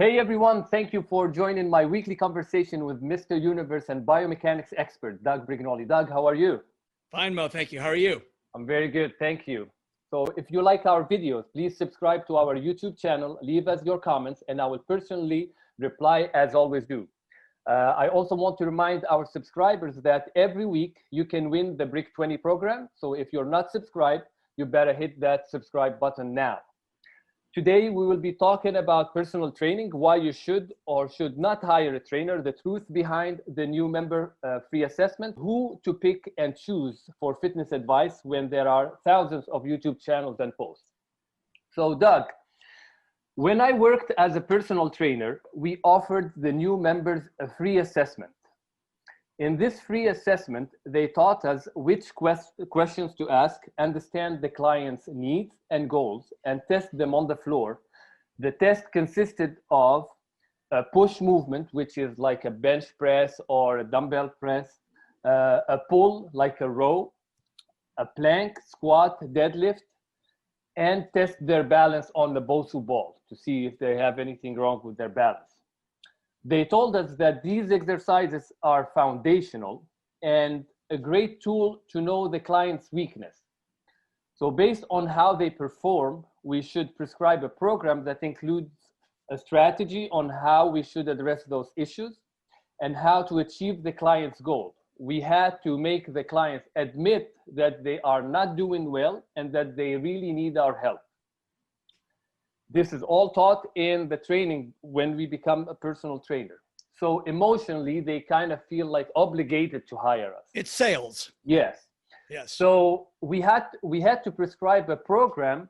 Hey everyone, thank you for joining my weekly conversation with Mr. Universe and biomechanics expert, Doug Brignole. Doug, how are you? Fine, Mo, thank you. How are you? I'm very good, thank you. So if you like our videos, please subscribe to our YouTube channel, leave us your comments, and I will personally reply as always do. I also want to remind our subscribers that every week you can win the Brick 20 program. So if you're not subscribed, you better hit that subscribe button now. Today, we will be talking about personal training, why you should or should not hire a trainer, the truth behind the new member free assessment, who to pick and choose for fitness advice when there are thousands of YouTube channels and posts. So Doug, when I worked as a personal trainer, we offered the new members a free assessment. In this free assessment, they taught us which questions to ask, understand the client's needs and goals, and test them on the floor. The test consisted of a push movement, which is like a bench press or a dumbbell press, a pull, like a row, a plank, squat, deadlift, and test their balance on the Bosu ball to see if they have anything wrong with their balance. They told us that these exercises are foundational and a great tool to know the client's weakness. So based on how they perform, we should prescribe a program that includes a strategy on how we should address those issues and how to achieve the client's goal. We had to make the clients admit that they are not doing well and that they really need our help. This is all taught in the training when we become a personal trainer. So emotionally, they kind of feel like obligated to hire us. It's sales. Yes. Yes. So we had to prescribe a program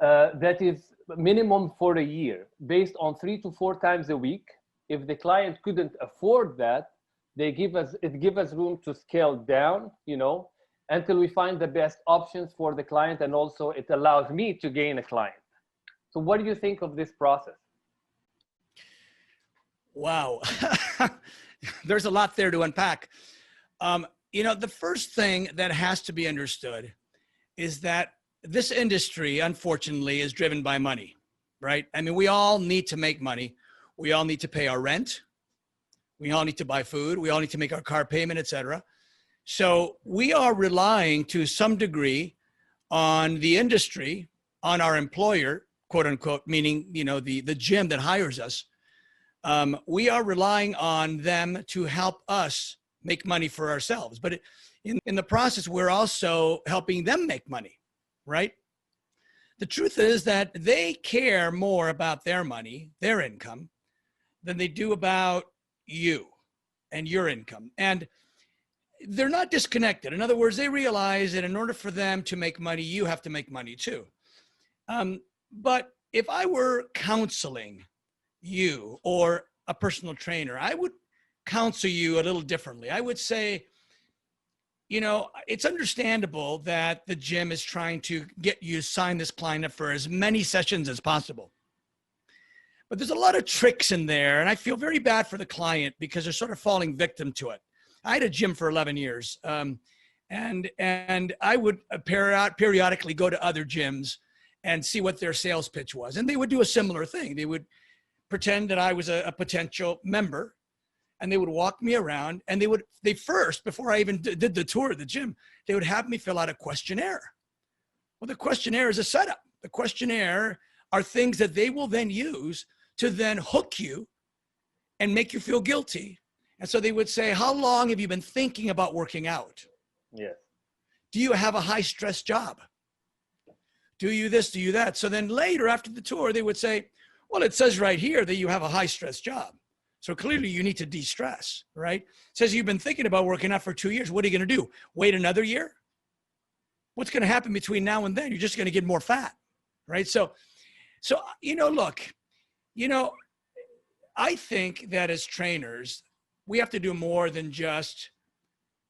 that is minimum for a year, based on 3 to 4 times a week. If the client couldn't afford that, it give us room to scale down, until we find the best options for the client, and also it allows me to gain a client. So what do you think of this process? Wow. There's a lot there to unpack. The first thing that has to be understood is that this industry, unfortunately, is driven by money, right? I mean, we all need to make money. We all need to pay our rent. We all need to buy food. We all need to make our car payment, etc. So we are relying to some degree on the industry, on our employer, quote unquote, meaning, the gym that hires us. We are relying on them to help us make money for ourselves. But in the process, we're also helping them make money, right? The truth is that they care more about their money, their income, than they do about you and your income. And they're not disconnected. In other words, they realize that in order for them to make money, you have to make money too. But if I were counseling you or a personal trainer, I would counsel you a little differently. I would say, it's understandable that the gym is trying to get you to sign this client up for as many sessions as possible. But there's a lot of tricks in there, and I feel very bad for the client because they're sort of falling victim to it. I had a gym for 11 years, and I would periodically go to other gyms and see what their sales pitch was. And they would do a similar thing. They would pretend that I was a potential member, and they would walk me around, and they first, before I even did the tour of the gym, they would have me fill out a questionnaire. Well, the questionnaire is a setup. The questionnaire are things that they will then use to then hook you and make you feel guilty. And so they would say, how long have you been thinking about working out? Yes. Do you have a high stress job? Do you this, do you that? So then later after the tour, they would say, well, it says right here that you have a high stress job. So clearly you need to de-stress, right? It says you've been thinking about working out for 2 years. What are you going to do? Wait another year? What's going to happen between now and then? You're just going to get more fat, right? So, look, I think that as trainers, we have to do more than just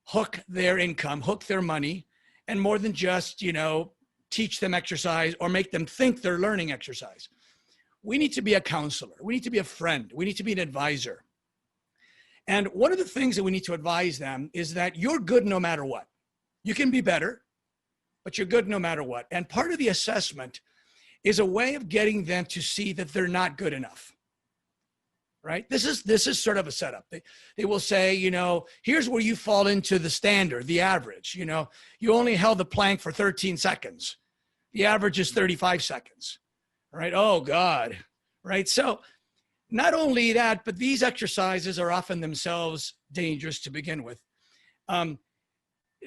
hook their income, hook their money, and more than just, teach them exercise or make them think they're learning exercise. We need to be a counselor. We need to be a friend. We need to be an advisor. And one of the things that we need to advise them is that you're good no matter what. You can be better, but you're good no matter what. And part of the assessment is a way of getting them to see that they're not good enough. right? This is sort of a setup. They will say, you know, here's where you fall into the standard, the average. You know, you only held the plank for 13 seconds. The average is 35 seconds, right? Oh God, right? So not only that, but these exercises are often themselves dangerous to begin with.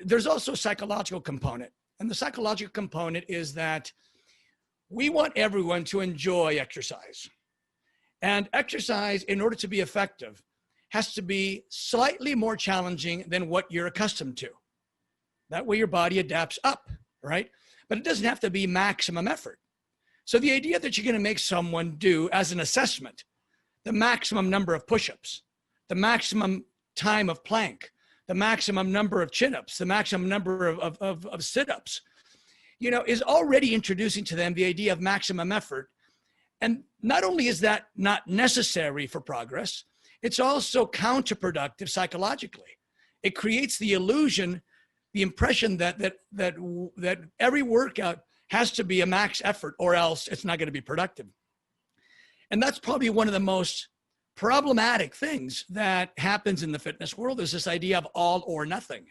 There's also a psychological component. And the psychological component is that we want everyone to enjoy exercise. And exercise, in order to be effective, has to be slightly more challenging than what you're accustomed to. That way your body adapts up, right? But it doesn't have to be maximum effort. So the idea that you're going to make someone do as an assessment, the maximum number of push-ups, the maximum time of plank, the maximum number of chin-ups, the maximum number of sit-ups, you know, is already introducing to them the idea of maximum effort. And not only is that not necessary for progress, it's also counterproductive psychologically. It creates the illusion, the impression that every workout has to be a max effort or else it's not going to be productive. And that's probably one of the most problematic things that happens in the fitness world, is this idea of all or nothing,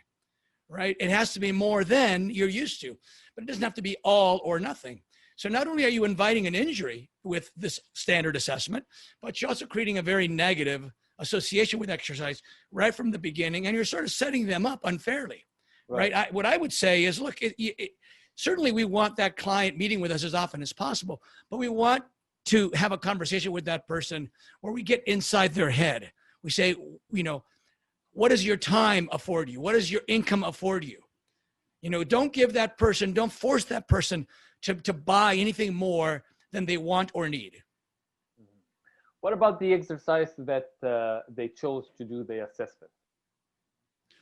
right? It has to be more than you're used to, but it doesn't have to be all or nothing. So not only are you inviting an injury with this standard assessment, but you're also creating a very negative association with exercise right from the beginning, and you're sort of setting them up unfairly, right? What I would say is, look, certainly we want that client meeting with us as often as possible, but we want to have a conversation with that person where we get inside their head. We say, you know, what does your time afford you? What does your income afford you? You know, don't give that person, don't force that person to buy anything more than they want or need. What about the exercise that they chose to do the assessment?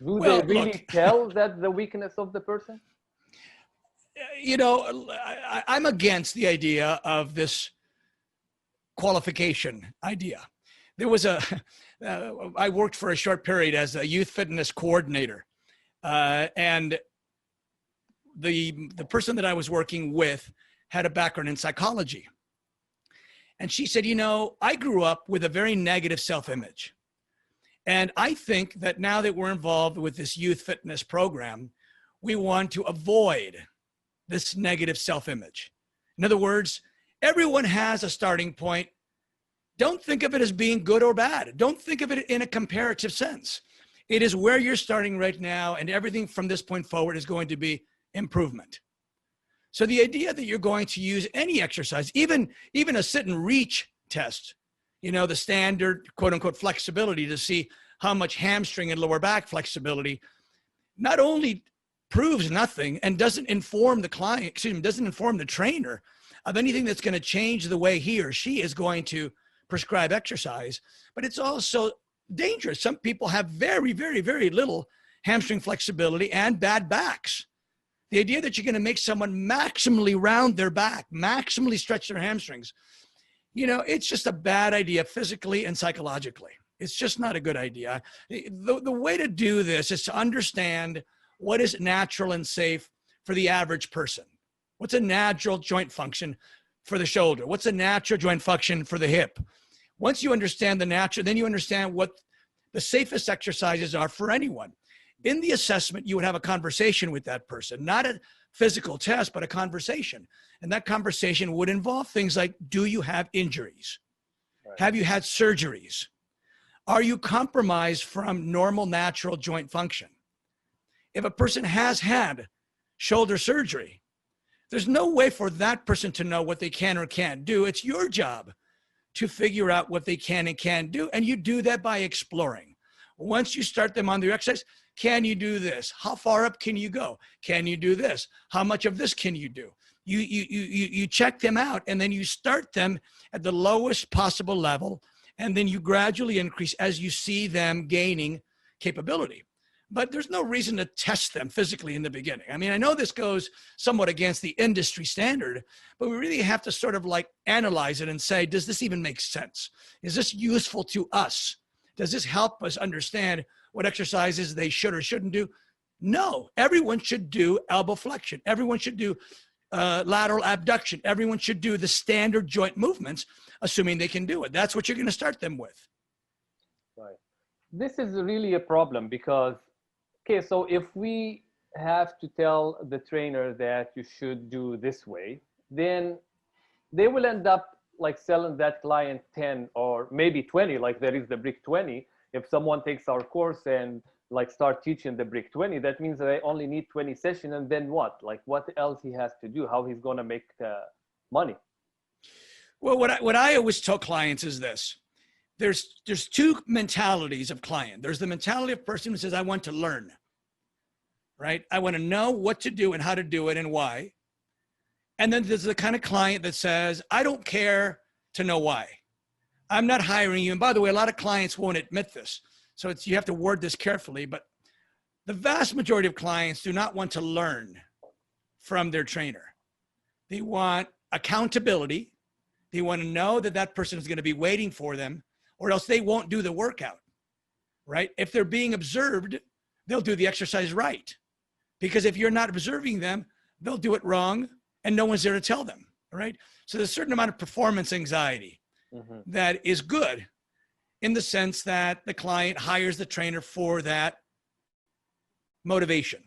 Do they really tell that the weakness of the person? You know, I'm against the idea of this qualification idea. There was I worked for a short period as a youth fitness coordinator, and the person that I was working with had a background in psychology. And she said, you know, I grew up with a very negative self-image. And I think that now that we're involved with this youth fitness program, we want to avoid this negative self-image. In other words, everyone has a starting point. Don't think of it as being good or bad. Don't think of it in a comparative sense. It is where you're starting right now, and everything from this point forward is going to be improvement. So the idea that you're going to use any exercise, even a sit and reach test, you know, the standard quote unquote flexibility to see how much hamstring and lower back flexibility, not only proves nothing and doesn't inform the client, doesn't inform the trainer of anything that's going to change the way he or she is going to prescribe exercise, but it's also dangerous. Some people have very, very, very little hamstring flexibility and bad backs. The idea that you're going to make someone maximally round their back, maximally stretch their hamstrings, you know, it's just a bad idea physically and psychologically. It's just not a good idea. The way to do this is to understand what is natural and safe for the average person. What's a natural joint function for the shoulder? What's a natural joint function for the hip? Once you understand the natural, then you understand what the safest exercises are for anyone. In the assessment, you would have a conversation with that person, not a physical test, but a conversation. And that conversation would involve things like, do you have injuries? Right. Have you had surgeries? Are you compromised from normal, natural joint function? If a person has had shoulder surgery, there's no way for that person to know what they can or can't do. It's your job to figure out what they can and can't do. And you do that by exploring. Once you start them on their exercise, can you do this? How far up can you go? Can you do this? How much of this can you do? You check them out, and then you start them at the lowest possible level, and then you gradually increase as you see them gaining capability. But there's no reason to test them physically in the beginning. I mean, I know this goes somewhat against the industry standard, but we really have to sort of like analyze it and say, does this even make sense? Is this useful to us? Does this help us understand what exercises they should or shouldn't do? No, everyone should do elbow flexion. Everyone should do lateral abduction. Everyone should do the standard joint movements, assuming they can do it. That's what you're going to start them with. Right. This is really a problem because, okay, so if we have to tell the trainer that you should do this way, then they will end up like selling that client 10 or maybe 20, like there is the brick 20. If someone takes our course and like start teaching the brick 20, that means that I only need 20 sessions, and then what? Like what else he has to do? How he's going to make money? Well, what I always tell clients is this. There's two mentalities of client. There's the mentality of person who says, I want to learn, right? I want to know what to do and how to do it and why. And then there's the kind of client that says, I don't care to know why. I'm not hiring you. And by the way, a lot of clients won't admit this. So you have to word this carefully, but the vast majority of clients do not want to learn from their trainer. They want accountability. They want to know that that person is going to be waiting for them, or else they won't do the workout, right? If they're being observed, they'll do the exercise right. Because if you're not observing them, they'll do it wrong, and no one's there to tell them, right? So there's a certain amount of performance anxiety that is good in the sense that the client hires the trainer for that motivation.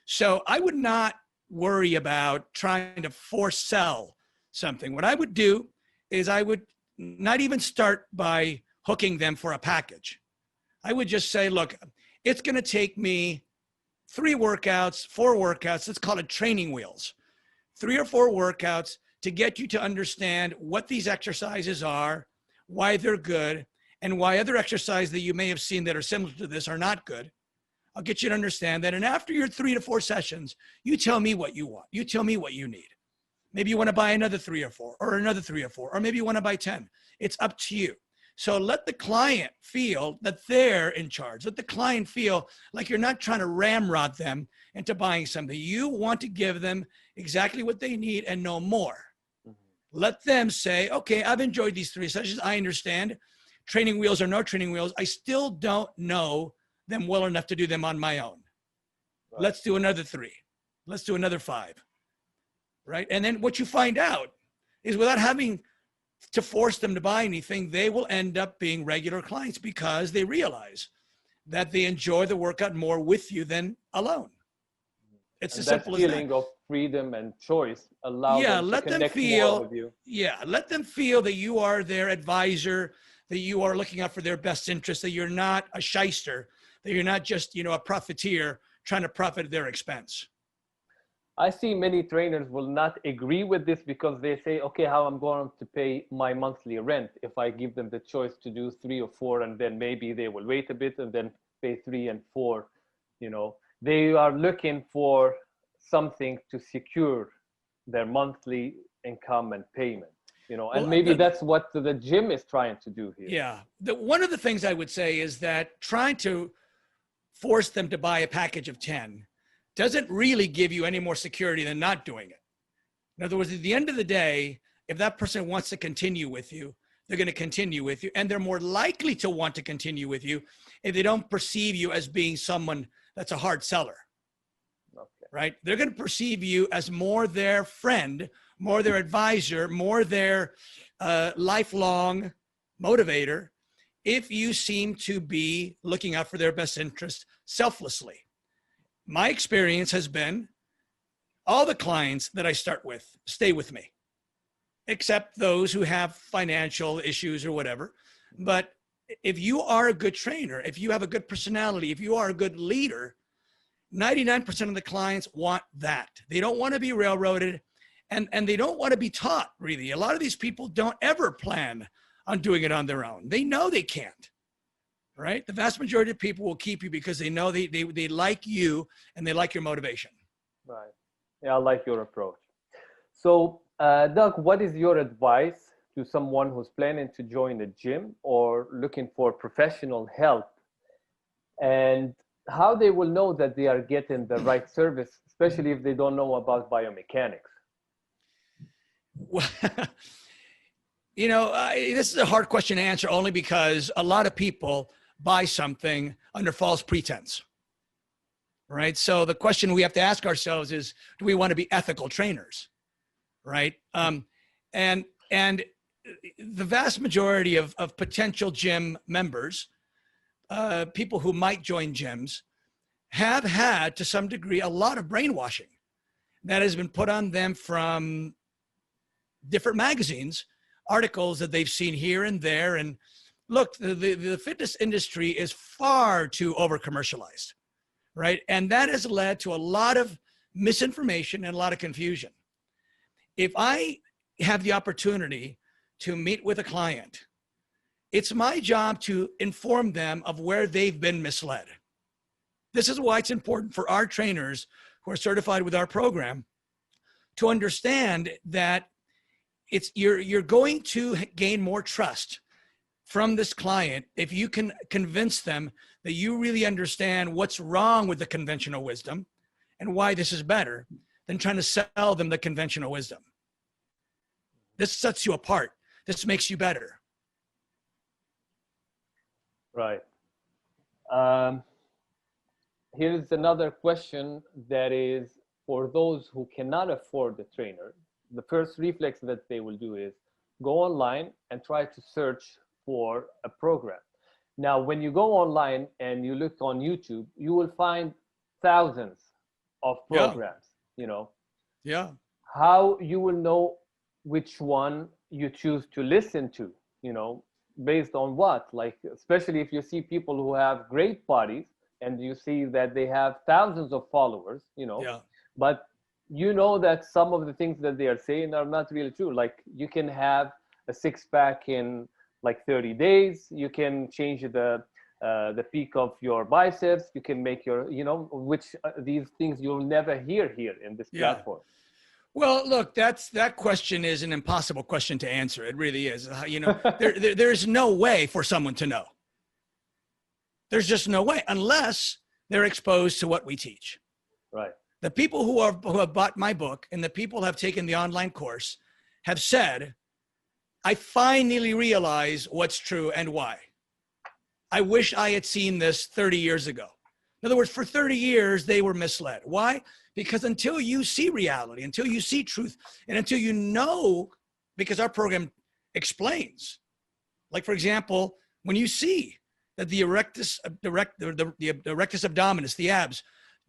So I would not worry about trying to force sell something. What I would do is I would not even start by hooking them for a package. I would just say, look, it's going to take me 3 workouts, 4 workouts, let's call it training wheels, 3 or 4 workouts to get you to understand what these exercises are, why they're good, and why other exercises that you may have seen that are similar to this are not good. I'll get you to understand that. And after your 3 to 4 sessions, you tell me what you want. You tell me what you need. Maybe you want to buy another 3 or 4, or another 3 or 4, or maybe you want to buy 10. It's up to you. So let the client feel that they're in charge. Let the client feel like you're not trying to ramrod them into buying something. You want to give them exactly what they need and no more. Let them say, okay, I've enjoyed these 3 sessions. I understand. Training wheels or no training wheels, I still don't know them well enough to do them on my own. Right. Let's do another 3. Let's do another 5. Right? And then what you find out is without having to force them to buy anything, they will end up being regular clients because they realize that they enjoy the workout more with you than alone. It's as simple as that. That feeling of freedom and choice allows them to connect more with you. Yeah, let them feel that you are their advisor, that you are looking out for their best interest, that you're not a shyster, that you're not just, a profiteer trying to profit at their expense. I see many trainers will not agree with this because they say, okay, how I'm going to pay my monthly rent if I give them the choice to do 3 or 4, and then maybe they will wait a bit and then pay 3 and 4. They are looking for something to secure their monthly income and payment, and maybe that's what the gym is trying to do here. Yeah. One of the things I would say is that trying to force them to buy a package of 10 doesn't really give you any more security than not doing it. In other words, at the end of the day, if that person wants to continue with you, they're going to continue with you. And they're more likely to want to continue with you if they don't perceive you as being someone that's a hard seller. Okay. Right? They're going to perceive you as more their friend, more their advisor, more their lifelong motivator, if you seem to be looking out for their best interest selflessly. My experience has been all the clients that I start with stay with me, except those who have financial issues or whatever. But if you are a good trainer, if you have a good personality, if you are a good leader, 99% of the clients want that. They don't want to be railroaded, and they don't want to be taught, really. A lot of these people don't ever plan on doing it on their own. They know they can't. Right? The vast majority of people will keep you because they know they like you and they like your motivation. Right. Yeah, I like your approach. So, Doug, what is your advice to someone who's planning to join a gym or looking for professional help, and how they will know that they are getting the right service, especially if they don't know about biomechanics? Well, this is a hard question to answer only because a lot of people buy something under false pretense, right? So the question we have to ask ourselves is, do we want to be ethical trainers, right? And the vast majority of potential gym members people who might join gyms have had, to some degree, a lot of brainwashing that has been put on them from different magazines, articles that they've seen here and there. And look, the fitness industry is far too over-commercialized, right? And that has led to a lot of misinformation and a lot of confusion. If I have the opportunity to meet with a client, it's my job to inform them of where they've been misled. This is why it's important for our trainers who are certified with our program to understand that you're going to gain more trust from this client if you can convince them that you really understand what's wrong with the conventional wisdom and why this is better than trying to sell them the conventional wisdom. This sets you apart. This makes you better. Right. Here's another question that is for those who cannot afford the trainer. The first reflex that they will do is go online and try to search for a program. Now, when you go online and you look on YouTube, you will find thousands of programs, you know. Yeah. How you will know which one you choose to listen to, you know, based on what? Like, especially if you see people who have great bodies and you see that they have thousands of followers, you know, but you know that some of the things that they are saying are not really true. Like, you can have a six-pack in like 30 days. You can change the peak of your biceps. You can make your, you know, which these things you'll never hear here in this platform. Well, look, that question is an impossible question to answer. It really is. You know, there's no way for someone to know. There's just no way unless they're exposed to what we teach. Right. The people who have bought my book and the people who have taken the online course have said, I finally realize what's true and why. I wish I had seen this 30 years ago. In other words, for 30 years, they were misled. Why? Because until you see reality, until you see truth, and until you know, because our program explains, like, for example, when you see that the erectus abdominis, the abs,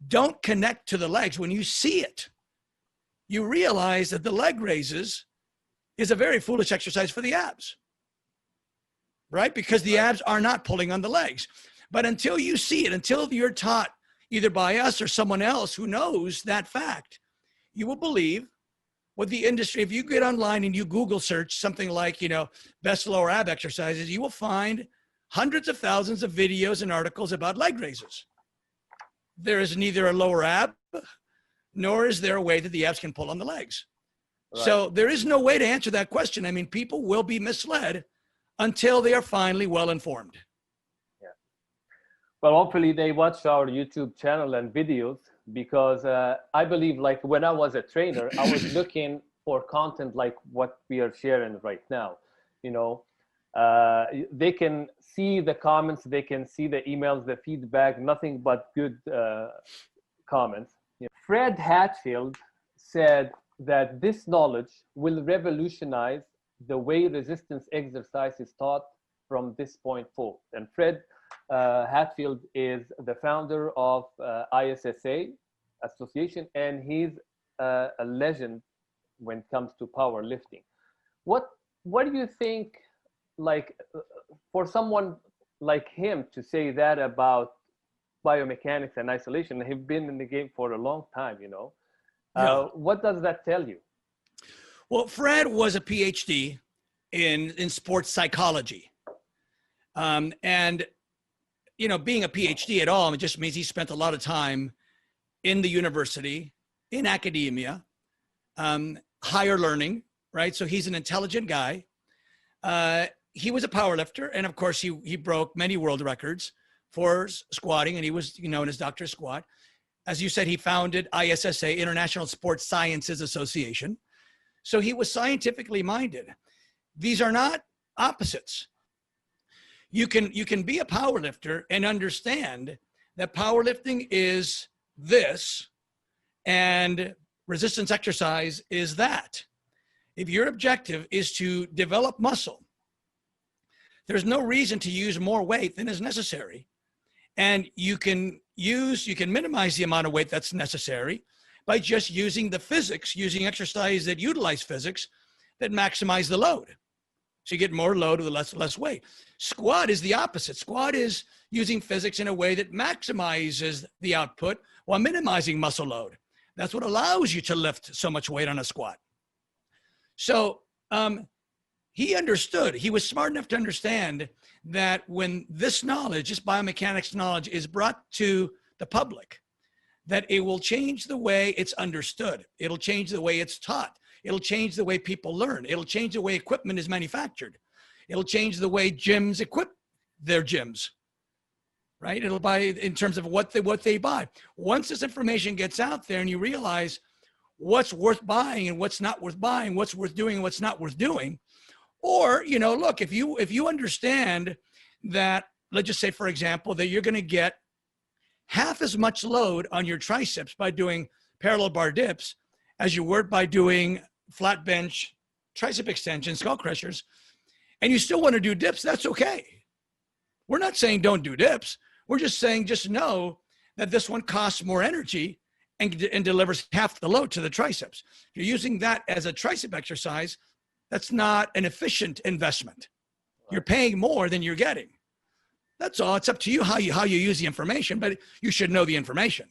don't connect to the legs, when you see it, you realize that the leg raises is a very foolish exercise for the abs, right? Because the abs are not pulling on the legs. But until you see it, until you're taught either by us or someone else who knows that fact, you will believe what the industry, if you get online and you Google search something like, you know, best lower ab exercises, you will find hundreds of thousands of videos and articles about leg raises. There is neither a lower ab, nor is there a way that the abs can pull on the legs. Right. So there is no way to answer that question. I mean, people will be misled until they are finally well informed. Yeah. Well, hopefully they watch our YouTube channel and videos, because I believe, like, when I was a trainer, I was looking for content like what we are sharing right now. You know, they can see the comments, they can see the emails, the feedback, nothing but good comments. You know, Fred Hatfield said that this knowledge will revolutionize the way resistance exercise is taught from this point forward. And Fred Hatfield is the founder of ISSA Association, and he's a legend when it comes to powerlifting. What do you think, like, for someone like him to say that about biomechanics and isolation? He's been in the game for a long time, you know. What does that tell you? Well, Fred was a PhD in sports psychology. And, you know, being a PhD at all, it just means he spent a lot of time in the university, in academia, higher learning, right? So he's an intelligent guy. He was a powerlifter. And of course, he broke many world records for squatting, and he was known as Dr. Squat. As you said, he founded ISSA, International Sports Sciences Association. So he was scientifically minded. These are not opposites. You can be a powerlifter and understand that powerlifting is this and resistance exercise is that. If your objective is to develop muscle there's no reason to use more weight than is necessary. And you can minimize the amount of weight that's necessary by just using the physics, using exercise that utilize physics that maximize the load. So you get more load with less weight. Squat is the opposite. Squat is using physics in a way that maximizes the output while minimizing muscle load. That's what allows you to lift so much weight on a squat. So he understood, he was smart enough to understand that when this knowledge, this biomechanics knowledge is brought to the public, that it will change the way it's understood. It'll change the way it's taught. It'll change the way people learn. It'll change the way equipment is manufactured. It'll change the way gyms equip their gyms, right? It'll buy in terms of what they buy. Once this information gets out there and you realize what's worth buying and what's not worth buying, what's worth doing and what's not worth doing, or, you know, look, if you understand that, let's just say, for example, that you're going to get half as much load on your triceps by doing parallel bar dips as you would by doing flat bench, tricep extension, skull crushers, and you still want to do dips, that's okay. We're not saying don't do dips. We're just saying just know that this one costs more energy and delivers half the load to the triceps. If you're using that as a tricep exercise, that's not an efficient investment. You're paying more than you're getting. That's all. It's up to you how you use the information, but you should know the information.